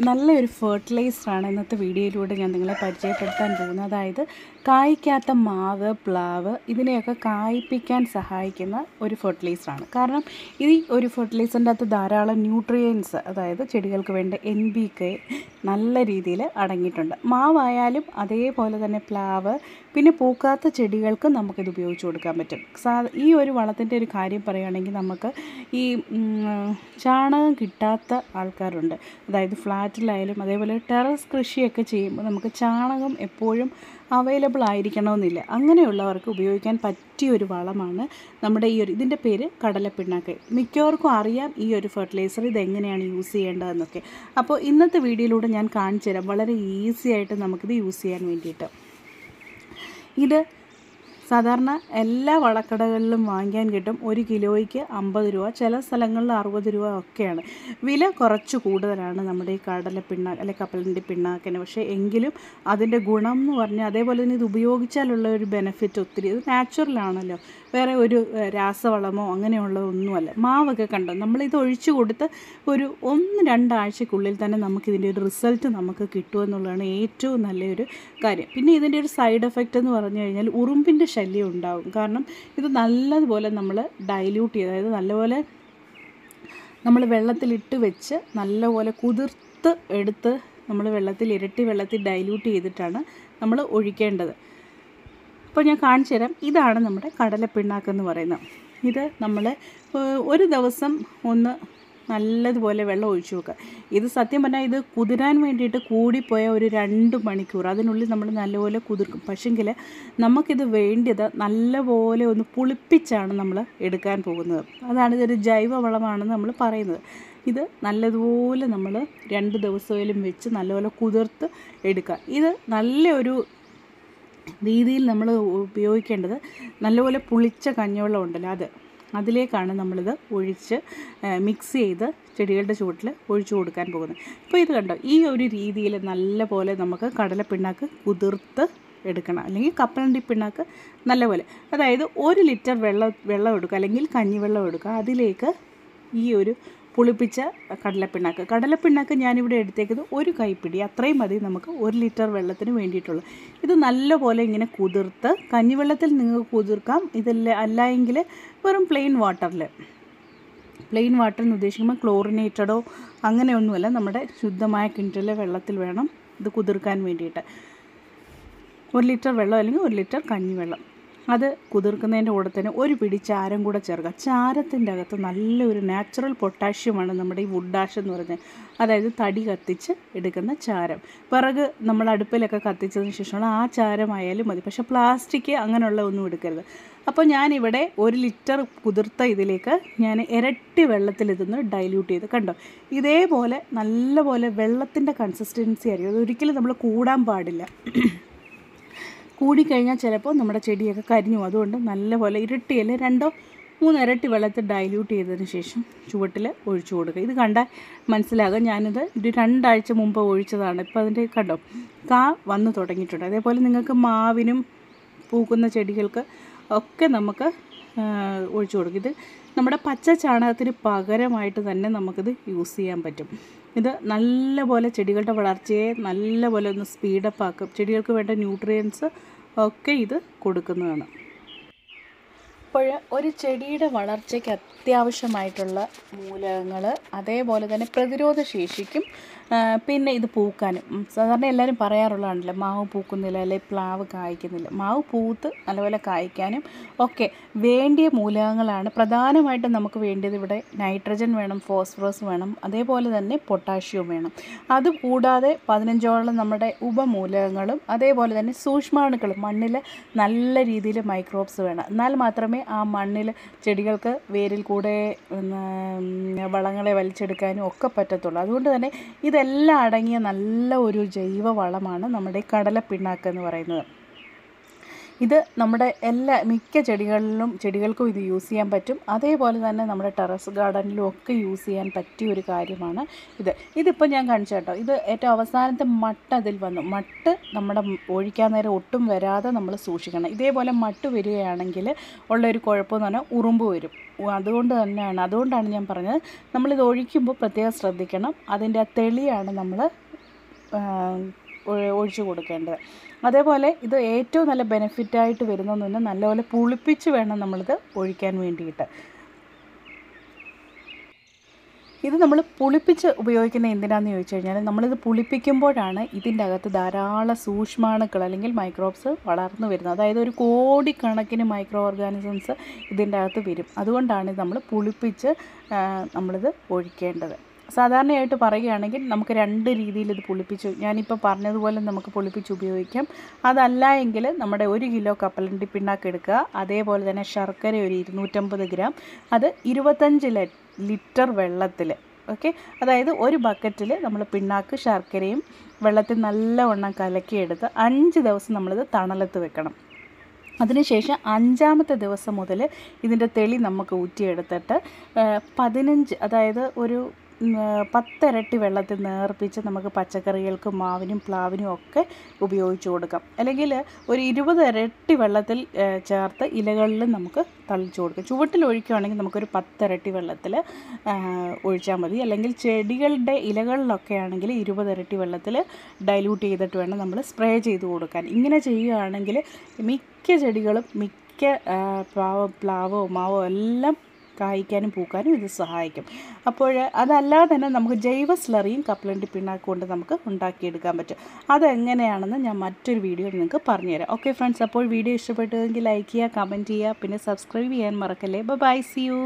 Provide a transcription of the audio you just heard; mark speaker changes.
Speaker 1: നല്ലൊരു ഫെർട്ടിലൈസറാണ് ഇന്നത്തെ വീഡിയോയിലൂടെ ഞാൻ നിങ്ങളെ പരിചയപ്പെടുത്താൻ പോകുന്നത്. അതായത് കായ്ക്കാത്ത മാവ്, പ്ലാവ് ഇതിനെയൊക്കെ കായ്പ്പിക്കാൻ സഹായിക്കുന്ന ഒരു ഫെർട്ടിലൈസറാണ്. കാരണം ഈ ഒരു ഫെർട്ടിലൈസറിൻ്റെ അകത്ത് ധാരാളം ന്യൂട്രിയൻസ്, അതായത് ചെടികൾക്ക് വേണ്ട NPK നല്ല രീതിയിൽ അടങ്ങിയിട്ടുണ്ട്. മാവായാലും അതേപോലെ തന്നെ പ്ലാവ്, പിന്നെ പൂക്കാത്ത ചെടികൾക്ക് നമുക്കിത് ഉപയോഗിച്ച് കൊടുക്കാൻ പറ്റും. ഈ ഒരു വളത്തിൻ്റെ ഒരു കാര്യം പറയുകയാണെങ്കിൽ നമുക്ക് ഈ ചാണകം കിട്ടാത്ത ആൾക്കാരുണ്ട്. അതായത് ഫ്ലാറ്റിലായാലും അതേപോലെ ടെറസ് കൃഷിയൊക്കെ ചെയ്യുമ്പോൾ നമുക്ക് ചാണകം എപ്പോഴും അവൈലബിൾ ആയിരിക്കണമെന്നില്ല. അങ്ങനെയുള്ളവർക്ക് ഉപയോഗിക്കാൻ പറ്റിയൊരു വളമാണ് നമ്മുടെ ഇതിൻ്റെ പേര് കടലപ്പിണ്ണാക്ക്. മിക്കവർക്കും അറിയാം ഈ ഒരു ഫെർട്ടിലൈസർ ഇതെങ്ങനെയാണ് യൂസ് ചെയ്യേണ്ടതെന്നൊക്കെ. അപ്പോൾ ഇന്നത്തെ വീഡിയോയിലൂടെ ഞാൻ കാണിച്ചു തരാം വളരെ ഈസി ആയിട്ട് നമുക്കിത് യൂസ് ചെയ്യാൻ വേണ്ടിയിട്ട്. ഇത് സാധാരണ എല്ലാ വളക്കടകളിലും വാങ്ങിക്കാൻ കിട്ടും. 1 കിലോയ്ക്ക് 50 രൂപ, ചില സ്ഥലങ്ങളിൽ 60 രൂപ ഒക്കെയാണ്. വില കുറച്ച് കൂടുതലാണ് നമ്മുടെ ഈ കടലപ്പിണ്ണാക്ക് അല്ലെങ്കിൽ കപ്പലണ്ടി പിണ്ണാക്കിന്. പക്ഷേ എങ്കിലും അതിൻ്റെ ഗുണം എന്ന് പറഞ്ഞാൽ, അതേപോലെ തന്നെ ഇത് ഉപയോഗിച്ചാലുള്ള ഒരു ബെനിഫിറ്റ് ഒത്തിരി. ഇത് നാച്ചുറലാണല്ലോ, വേറെ ഒരു രാസവളമോ അങ്ങനെയുള്ളതൊന്നുമല്ല. മാവൊക്കെ കണ്ടോ, നമ്മളിത് ഒഴിച്ചു കൊടുത്ത് ഒരു 1-2 ആഴ്ചക്കുള്ളിൽ തന്നെ നമുക്കിതിൻ്റെ ഒരു റിസൾട്ട് നമുക്ക് കിട്ടുമെന്നുള്ളതാണ് ഏറ്റവും നല്ലൊരു കാര്യം. പിന്നെ ഇതിൻ്റെ ഒരു സൈഡ് എഫക്റ്റ് എന്ന് പറഞ്ഞു കഴിഞ്ഞാൽ ഉറുമ്പിൻ്റെ ശല്യം ഉണ്ടാകും. കാരണം ഇത് നല്ലതുപോലെ നമ്മൾ ഡൈല്യൂട്ട് ചെയ്ത്, അതായത് നല്ലപോലെ നമ്മൾ വെള്ളത്തിലിട്ട് വെച്ച് നല്ലപോലെ കുതിർത്ത് എടുത്ത് നമ്മൾ ഇരട്ടി വെള്ളത്തിൽ ഡൈല്യൂട്ട് ചെയ്തിട്ടാണ് നമ്മൾ ഒഴിക്കേണ്ടത്. അപ്പോൾ ഞാൻ കാണിച്ചു തരാം. ഇതാണ് നമ്മുടെ കടലപ്പിണ്ണാക്കെന്ന് പറയുന്നത്. ഇത് നമ്മൾ ഒരു ദിവസം ഒന്ന് നല്ലതുപോലെ വെള്ളം ഒഴിച്ചു വെക്കുക. ഇത് സത്യം പറഞ്ഞാൽ ഇത് കുതിരാൻ വേണ്ടിയിട്ട് കൂടിപ്പോയ ഒരു 2 മണിക്കൂർ അതിനുള്ളിൽ നമ്മൾ നല്ലപോലെ കുതിർക്കും. പക്ഷെങ്കിൽ നമുക്കിത് വേണ്ടത് നല്ലപോലെ ഒന്ന് പുളിപ്പിച്ചാണ് നമ്മൾ എടുക്കാൻ പോകുന്നത്. അതാണ് ഇതൊരു ജൈവവളമാണെന്ന് നമ്മൾ പറയുന്നത്. ഇത് നല്ലതുപോലെ നമ്മൾ 2 ദിവസമെങ്കിലും വെച്ച് നല്ലപോലെ കുതിർത്ത് എടുക്കുക. ഇത് നല്ലൊരു രീതിയിൽ നമ്മൾ ഉപയോഗിക്കേണ്ടത് നല്ലപോലെ പുളിച്ച കഞ്ഞിവെള്ളം ഉണ്ടല്ലോ, അതിലേക്കാണ് നമ്മളിത് ഒഴിച്ച് മിക്സ് ചെയ്ത് ചെടികളുടെ ചുവട്ടിൽ ഒഴിച്ചു കൊടുക്കാൻ പോകുന്നത്. ഇപ്പോൾ ഇത് കണ്ടോ, ഈ ഒരു രീതിയിൽ നല്ലപോലെ നമുക്ക് കടലപ്പിണ്ണാക്ക് കുതിർത്ത് എടുക്കണം, അല്ലെങ്കിൽ കപ്പലണ്ടി പിണ്ണാക്ക് നല്ലപോലെ. അതായത് 1 ലിറ്റർ വെള്ളം എടുക്കുക, അല്ലെങ്കിൽ കഞ്ഞിവെള്ളം എടുക്കുക. അതിലേക്ക് ഈ ഒരു പുളിപ്പിച്ച കടലപ്പിണ്ണാക്ക് ഞാനിവിടെ എടുത്തേക്കുന്നത് 1 കൈപ്പിടി, അത്രയും മതി നമുക്ക് 1 ലിറ്റർ വെള്ളത്തിന് വേണ്ടിയിട്ടുള്ളൂ. ഇത് നല്ലപോലെ ഇങ്ങനെ കുതിർത്ത്, കഞ്ഞിവെള്ളത്തിൽ നിങ്ങൾക്ക് കുതിർക്കാം, അല്ല എങ്കിൽ വെറും പ്ലെയിൻ വാട്ടർ എന്ന് ഉദ്ദേശിക്കുമ്പോൾ ക്ലോറിനേറ്റഡോ അങ്ങനെയൊന്നുമല്ല, നമ്മുടെ ശുദ്ധമായ കിണറ്റിലെ വെള്ളത്തിൽ വേണം ഇത് കുതിർക്കാൻ വേണ്ടിയിട്ട്. 1 ലിറ്റർ വെള്ളം അല്ലെങ്കിൽ 1 ലിറ്റർ കഞ്ഞിവെള്ളം, അത് കുതിർക്കുന്നതിൻ്റെ കൂടെ തന്നെ 1 പിടി ചാരം കൂടെ ചേർക്കുക. ചാരത്തിൻ്റെ അകത്ത് നല്ലൊരു നാച്ചുറൽ പൊട്ടാഷ്യമാണ് നമ്മുടെ ഈ വുഡ് ആഷ് എന്ന് പറയുന്നത്. അതായത് തടി കത്തിച്ച് എടുക്കുന്ന ചാരം. വിറക് നമ്മൾ അടുപ്പിലൊക്കെ കത്തിച്ചതിന് ശേഷമുള്ള ആ ചാരമായാലും മതി, പക്ഷേ പ്ലാസ്റ്റിക് അങ്ങനെയുള്ള ഒന്നും എടുക്കരുത്. അപ്പോൾ ഞാനിവിടെ 1 ലിറ്റർ കുതിർത്ത ഇതിലേക്ക് ഞാൻ ഇരട്ടി വെള്ളത്തിൽ ഇതൊന്ന് ഡൈല്യൂട്ട് ചെയ്ത്, കണ്ടോ ഇതേപോലെ നല്ലപോലെ വെള്ളത്തിൻ്റെ കൺസിസ്റ്റൻസി ആയിരിക്കും. അതൊരിക്കലും നമ്മൾ കൂടാൻ പാടില്ല. കൂടിക്കഴിഞ്ഞാൽ ചിലപ്പോൾ നമ്മുടെ ചെടിയൊക്കെ കരിഞ്ഞു. അതുകൊണ്ട് നല്ലപോലെ ഇരട്ടിയല്ല 2-3 ഇരട്ടി വെള്ളത്തിൽ ഡൈല്യൂട്ട് ചെയ്തതിന് ശേഷം ചുവട്ടിൽ ഒഴിച്ചു കൊടുക്കുക. ഇത് കണ്ടാൽ മനസ്സിലാകും, ഞാനിത് 2 ആഴ്ച മുമ്പ് ഒഴിച്ചതാണ്. ഇപ്പോൾ അതിൻ്റെ കണ്ടോ കാ വന്ന് തുടങ്ങിയിട്ടുണ്ട്. അതേപോലെ നിങ്ങൾക്ക് മാവിനും പൂക്കുന്ന ചെടികൾക്ക് ഒക്കെ നമുക്ക് ഒഴിച്ചു കൊടുക്കും. ഇത് നമ്മുടെ പച്ച ചാണകത്തിന് പകരമായിട്ട് തന്നെ നമുക്കിത് യൂസ് ചെയ്യാൻ പറ്റും. ഇത് നല്ലപോലെ ചെടികളുടെ വളർച്ചയെ നല്ലപോലെ ഒന്ന് സ്പീഡപ്പ് ആക്കും. ചെടികൾക്ക് വേണ്ട ന്യൂട്രിയൻസ് ഒക്കെ ഇത് കൊടുക്കുന്നതാണ്. അപ്പോൾ ഒരു ചെടിയുടെ വളർച്ചയ്ക്ക് അത്യാവശ്യമായിട്ടുള്ള മൂലകങ്ങൾ, അതേപോലെ തന്നെ പ്രതിരോധ ശേഷിക്കും, പിന്നെ ഇത് പൂക്കാനും. സാധാരണ എല്ലാവരും പറയാറുള്ളതാണല്ലോ, മാവ് പൂക്കുന്നില്ല അല്ലെങ്കിൽ പ്ലാവ് കായ്ക്കുന്നില്ല. മാവ് പൂത്ത് നല്ലപോലെ കായ്ക്കാനും ഒക്കെ വേണ്ടിയ മൂലകങ്ങളാണ് പ്രധാനമായിട്ടും നമുക്ക് വേണ്ടത്. ഇവിടെ നൈട്രജൻ വേണം, ഫോസ്ഫറസ് വേണം, അതേപോലെ തന്നെ പൊട്ടാഷ്യം വേണം. അതുകൂടാതെ 15ഓളം നമ്മുടെ ഉപമൂലകങ്ങളും, അതേപോലെ തന്നെ സൂക്ഷ്മാണുക്കളും, മണ്ണിൽ നല്ല രീതിയിൽ മൈക്രോബ്സ് വേണം. എന്നാൽ മാത്രമേ ആ മണ്ണിൽ ചെടികൾക്ക് വേരിൽ കൂടെ വളങ്ങളെ വലിച്ചെടുക്കാനും ഒക്കെ പറ്റത്തുള്ളൂ. അതുകൊണ്ട് തന്നെ ഇതെല്ലാം അടങ്ങിയ നല്ല ഒരു ജൈവ വളമാണ് നമ്മുടെ കടലപ്പിണ്ണാക്ക് എന്ന് പറയുന്നത്. ഇത് നമ്മുടെ മിക്ക ചെടികൾക്കും ഇത് യൂസ് ചെയ്യാൻ പറ്റും. അതേപോലെ തന്നെ നമ്മുടെ ടെറസ് ഗാർഡനിലും ഒക്കെ യൂസ് ചെയ്യാൻ പറ്റിയ ഒരു കാര്യമാണ് ഇതിപ്പോൾ ഞാൻ കാണിച്ചു കേട്ടോ. ഇത് ഏറ്റവും അവസാനത്തെ മട്ട് അതിൽ വന്നു. മട്ട് നമ്മുടെ ഒഴിക്കാൻ നേരം ഒട്ടും വരാതെ നമ്മൾ സൂക്ഷിക്കണം. ഇതേപോലെ മട്ട് വരികയാണെങ്കിൽ ഉള്ളൊരു കുഴപ്പമെന്ന് പറഞ്ഞാൽ ഉറുമ്പ് വരും. അതുകൊണ്ടാണ് ഞാൻ പറഞ്ഞത് നമ്മളിത് ഒഴിക്കുമ്പോൾ പ്രത്യേകം ശ്രദ്ധിക്കണം. അതിൻ്റെ ആ തെളിയാണ് നമ്മൾ ഒഴിച്ചു കൊടുക്കേണ്ടത്. അതേപോലെ ഇത് ഏറ്റവും നല്ല ബെനിഫിറ്റായിട്ട് വരുന്നതെന്ന് പറഞ്ഞാൽ നല്ലപോലെ പുളിപ്പിച്ച് വേണം നമ്മളിത് ഒഴിക്കാൻ വേണ്ടിയിട്ട്. ഇത് നമ്മൾ പുളിപ്പിച്ച് ഉപയോഗിക്കുന്ന എന്തിനാണെന്ന് ചോദിച്ചു കഴിഞ്ഞാൽ നമ്മളിത് പുളിപ്പിക്കുമ്പോഴാണ് ഇതിൻ്റെ അകത്ത് ധാരാളം സൂക്ഷ്മാണുക്കൾ അല്ലെങ്കിൽ മൈക്രോബ്സ് വളർന്നു വരുന്നത്. അതായത് ഒരു കോടിക്കണക്കിന് മൈക്രോ ഓർഗാനിസംസ് ഇതിൻ്റെ അകത്ത് വരും. അതുകൊണ്ടാണ് നമ്മൾ പുളിപ്പിച്ച് നമ്മളിത് ഒഴിക്കേണ്ടത്. സാധാരണയായിട്ട് പറയുകയാണെങ്കിൽ നമുക്ക് 2 രീതിയിൽ ഇത് പുളിപ്പിച്ച്, ഞാനിപ്പോൾ പറഞ്ഞതുപോലെ നമുക്ക് പുളിപ്പിച്ച് ഉപയോഗിക്കാം. അതല്ല എങ്കിൽ നമ്മുടെ 1 കിലോ കപ്പലണ്ടി പിണ്ണാക്ക് എടുക്കുക. അതേപോലെ തന്നെ ശർക്കര ഒരു 250 ഗ്രാം, അത് 25 ലിറ്റർ വെള്ളത്തിൽ, ഓക്കെ, അതായത് ഒരു ബക്കറ്റിൽ നമ്മൾ പിണ്ണാക്ക് ശർക്കരയും വെള്ളത്തിൽ നല്ലവണ്ണം കലക്കിയെടുത്ത് 5 ദിവസം നമ്മളിത് തണലത്ത് വെക്കണം. അതിനുശേഷം 5-ാമത്തെ ദിവസം മുതൽ ഇതിൻ്റെ തെളി നമുക്ക് ഊറ്റിയെടുത്തിട്ട് 15, അതായത് ഒരു 10 ഇരട്ടി വെള്ളത്തിൽ നേർപ്പിച്ച് നമുക്ക് പച്ചക്കറികൾക്കും മാവിനും പ്ലാവിനും ഒക്കെ ഉപയോഗിച്ച് കൊടുക്കാം. അല്ലെങ്കിൽ ഒരു 20 ഇരട്ടി വെള്ളത്തിൽ ചേർത്ത് ഇലകളിൽ നമുക്ക് തളിച്ചു കൊടുക്കാം. ചുവട്ടിൽ ഒഴിക്കുകയാണെങ്കിൽ നമുക്കൊരു 10 ഇരട്ടി വെള്ളത്തിൽ ഒഴിച്ചാൽ മതി. അല്ലെങ്കിൽ ചെടികളുടെ ഇലകളിലൊക്കെ ആണെങ്കിൽ 20 ഇരട്ടി വെള്ളത്തിൽ ഡൈല്യൂട്ട് ചെയ്തിട്ട് വേണം നമ്മൾ സ്പ്രേ ചെയ്ത് കൊടുക്കാൻ. ഇങ്ങനെ ചെയ്യുകയാണെങ്കിൽ മിക്ക ചെടികളും പ്ലാവോ മാവോ എല്ലാം കായ്ക്കാനും പൂക്കാനും ഇത് സഹായിക്കും. അപ്പോൾ അതല്ലാതെ തന്നെ നമുക്ക് ജൈവ സ്ലറിയും കപ്പലണ്ടി പിണ്ണാക്ക് കൊണ്ട് നമുക്ക് ഉണ്ടാക്കിയെടുക്കാൻ പറ്റും. അതെങ്ങനെയാണെന്ന് ഞാൻ മറ്റൊരു വീഡിയോയിൽ നിങ്ങൾക്ക് പറഞ്ഞുതരാം. ഓക്കെ ഫ്രണ്ട്സ്, അപ്പോൾ വീഡിയോ ഇഷ്ടപ്പെട്ടെങ്കിൽ ലൈക്ക് ചെയ്യുക, കമൻറ്റ് ചെയ്യുക, പിന്നെ സബ്സ്ക്രൈബ് ചെയ്യാൻ മറക്കല്ലേ. Bye, see U.